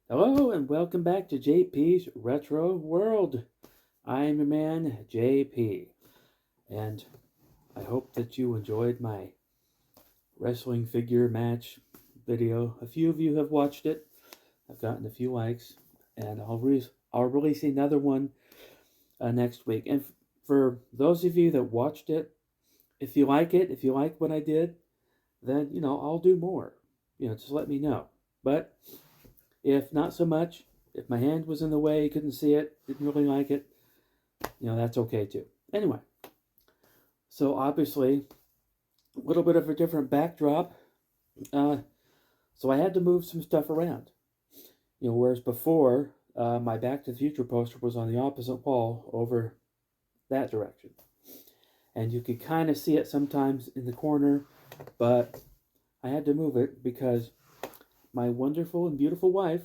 Hello and welcome back to J.P.'s Retro World. I'm your man, J.P. And I hope that you enjoyed my wrestling figure match video. A few of you have watched it. I've gotten a few likes, and I'll release another one next week. And for those of you that watched it, if you like it, if you like what I did, then I'll do more. Just let me know. But if not so much, if my hand was in the way, you couldn't see it, didn't really like it, that's okay too. Anyway, so obviously, a little bit of a different backdrop. Uh, so I had to move some stuff around. Whereas before, my Back to the Future poster was on the opposite wall over that direction. And you could kind of see it sometimes in the corner, but I had to move it because my wonderful and beautiful wife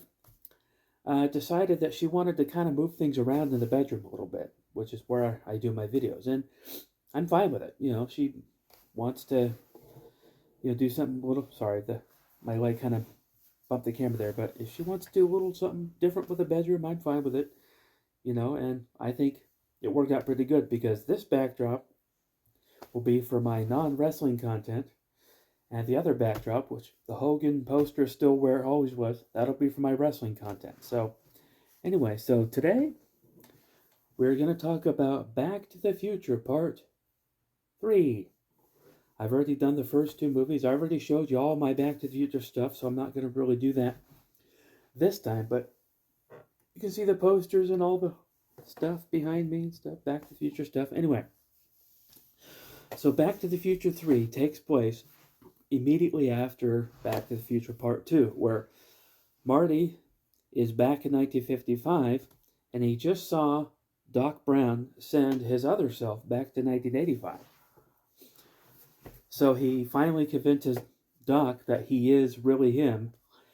decided that she wanted to kind of move things around in the bedroom a little bit, which is where I do my videos. And I'm fine with it. She wants to, do something a little. Sorry, my leg kind of bumped the camera there. But if she wants to do a little something different with the bedroom, I'm fine with it. And I think it worked out pretty good because this backdrop will be for my non-wrestling content, and the other backdrop, which the Hogan poster is still where it always was, that'll be for my wrestling content. So anyway, so today we're going to talk about Back to the Future Part 3. I've already done the first two movies. I already showed you all my Back to the Future stuff, so I'm not going to really do that this time. But you can see the posters and all the stuff behind me and stuff, Back to the Future stuff. Anyway, so Back to the Future 3 takes place immediately after Back to the Future Part 2, where Marty is back in 1955, and he just saw Doc Brown send his other self back to 1985. So he finally convinces Doc that he is really him,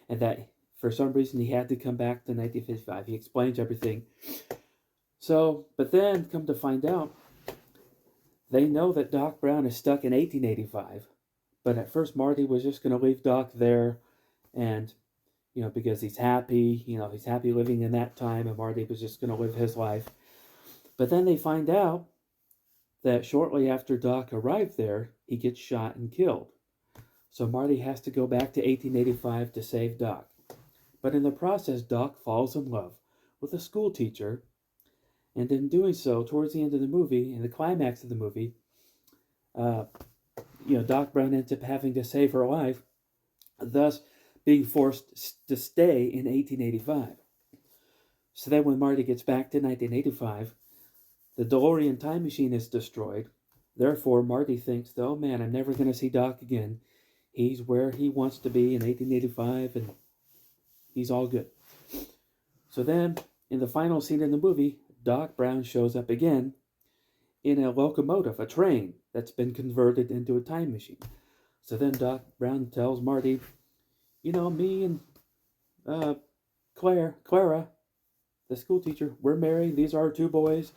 and that for some reason he had to come back to 1955. He explains everything. So, but then come to find out, they know that Doc Brown is stuck in 1885. But at first, Marty was just going to leave Doc there, and because he's happy, he's happy living in that time, and Marty was just going to live his life. But then they find out that shortly after Doc arrived there, he gets shot and killed. So Marty has to go back to 1885 to save Doc. But in the process, Doc falls in love with a school teacher, and in doing so, towards the end of the movie, in the climax of the movie, uh, Doc Brown ends up having to save her life, thus being forced to stay in 1885. So then when Marty gets back to 1985, the DeLorean time machine is destroyed. Therefore, Marty thinks, oh man, I'm never going to see Doc again. He's where he wants to be in 1885, and he's all good. So then, in the final scene in the movie, Doc Brown shows up again in a locomotive, a train that's been converted into a time machine. So then Doc Brown tells Marty, me and Clara, the school teacher, we're married. These are our two boys,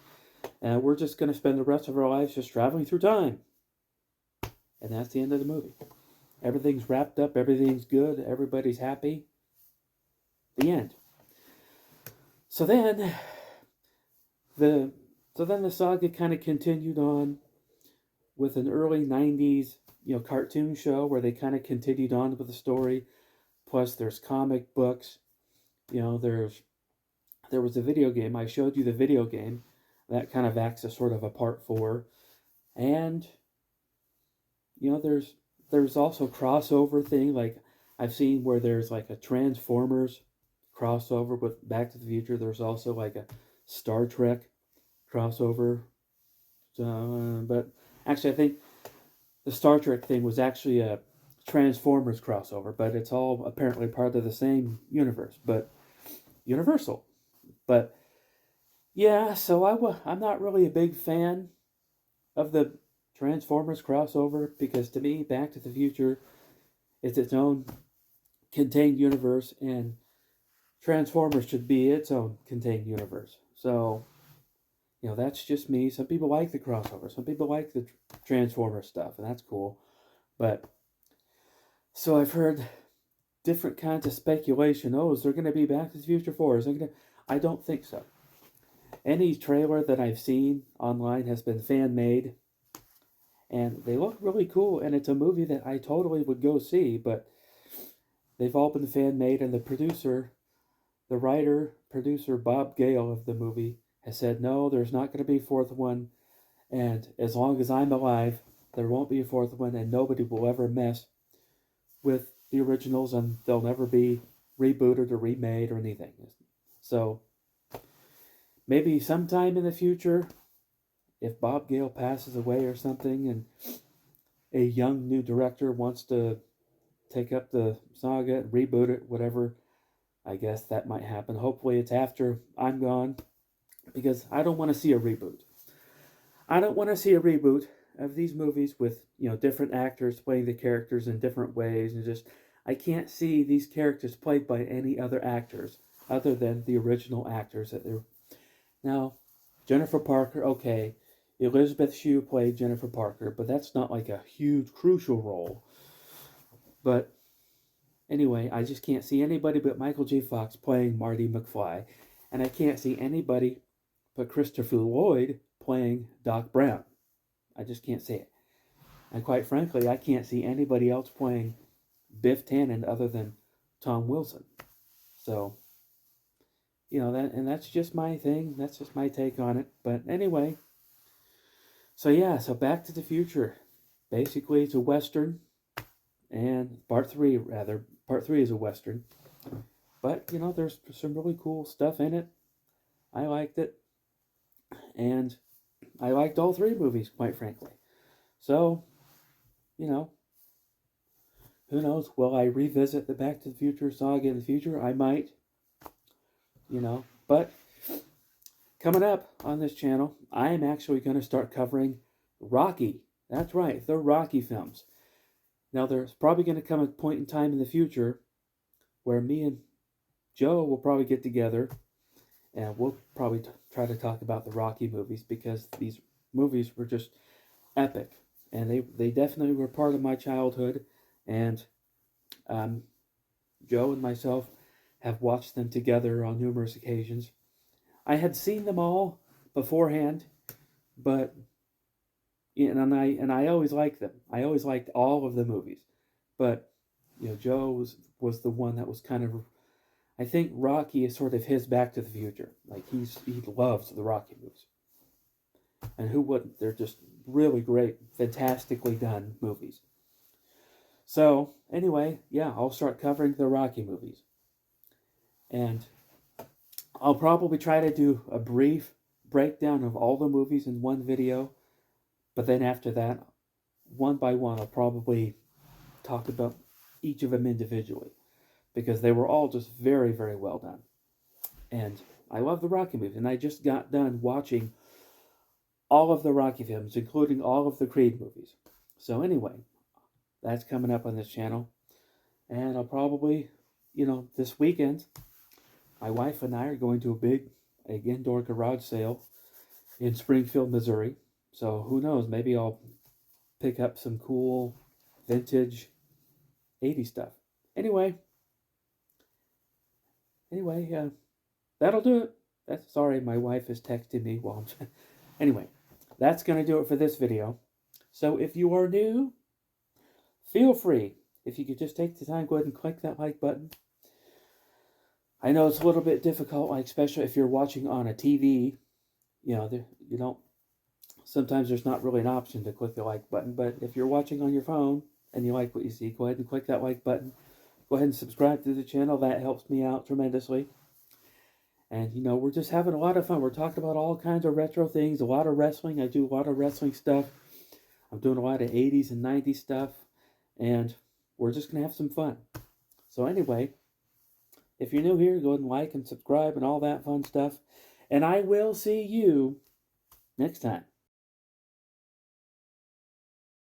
and we're just going to spend the rest of our lives just traveling through time. And that's the end of the movie. Everything's wrapped up. Everything's good. Everybody's happy. The end. So then the saga kind of continued on with an early 90s, cartoon show where they kind of continued on with the story. Plus there's comic books. There was a video game. I showed you the video game. That kind of acts as sort of a part 4. And there's also crossover thing, like I've seen where there's like a Transformers crossover with Back to the Future. There's also like a Star Trek crossover. But actually, I think the Star Trek thing was actually a Transformers crossover, but it's all apparently part of the same universe, but Universal. But yeah, so I'm not really a big fan of the Transformers crossover because to me, Back to the Future is its own contained universe, and Transformers should be its own contained universe. So, that's just me. Some people like the crossover. Some people like the Transformer stuff, and that's cool. But, so I've heard different kinds of speculation. Oh, is there going to be Back to the Future 4? Is there going to... I don't think so. Any trailer that I've seen online has been fan-made, and they look really cool, and it's a movie that I totally would go see, but they've all been fan-made, and the writer, producer Bob Gale of the movie has said, no, there's not going to be a fourth one, and as long as I'm alive, there won't be a fourth one, and nobody will ever mess with the originals, and they'll never be rebooted or remade or anything. So maybe sometime in the future, if Bob Gale passes away or something, and a young new director wants to take up the saga, reboot it, whatever, I guess that might happen. Hopefully it's after I'm gone, because I don't want to see a reboot. I don't want to see a reboot of these movies with, different actors playing the characters in different ways, and just, I can't see these characters played by any other actors other than the original actors that they're... Now, Jennifer Parker, okay, Elizabeth Shue played Jennifer Parker, but that's not like a huge, crucial role. But anyway, I just can't see anybody but Michael J. Fox playing Marty McFly, and I can't see anybody but Christopher Lloyd playing Doc Brown. I just can't see it. And quite frankly, I can't see anybody else playing Biff Tannen other than Tom Wilson. So, that's just my thing. That's just my take on it. But anyway, so Back to the Future. Basically, it's a Western. And Part 3 is a Western. But, there's some really cool stuff in it. I liked it. And I liked all three movies, quite frankly. So, who knows? Will I revisit the Back to the Future saga in the future? I might. But coming up on this channel, I am actually going to start covering Rocky. That's right, the Rocky films. Now, there's probably going to come a point in time in the future where me and Joe will probably get together, and we'll probably try to talk about the Rocky movies, because these movies were just epic, and they definitely were part of my childhood, and Joe and myself have watched them together on numerous occasions. I had seen them all beforehand, but and I always liked them. I always liked all of the movies, but Joe was the one that was kind of... I think Rocky is sort of his Back to the Future. Like, he loves the Rocky movies, and who wouldn't? They're just really great, fantastically done movies. So anyway, I'll start covering the Rocky movies, and I'll probably try to do a brief breakdown of all the movies in one video, but then after that, one by one, I'll probably talk about each of them individually, because they were all just very, very well done. And I love the Rocky movies, and I just got done watching all of the Rocky films, including all of the Creed movies. So anyway, that's coming up on this channel. And I'll probably, this weekend, my wife and I are going to a big indoor garage sale in Springfield, Missouri. So who knows, maybe I'll pick up some cool vintage 80s stuff. Anyway, that'll do it. Sorry, my wife is texting me while I'm... Anyway, that's going to do it for this video. So if you are new, feel free. If you could just take the time, go ahead and click that like button. I know it's a little bit difficult, like especially if you're watching on a TV. Sometimes there's not really an option to click the like button. But if you're watching on your phone and you like what you see, go ahead and click that like button. Go ahead and subscribe to the channel. That helps me out tremendously. And, we're just having a lot of fun. We're talking about all kinds of retro things, a lot of wrestling. I do a lot of wrestling stuff. I'm doing a lot of 80s and 90s stuff. And we're just going to have some fun. So anyway, if you're new here, go ahead and like and subscribe and all that fun stuff. And I will see you next time.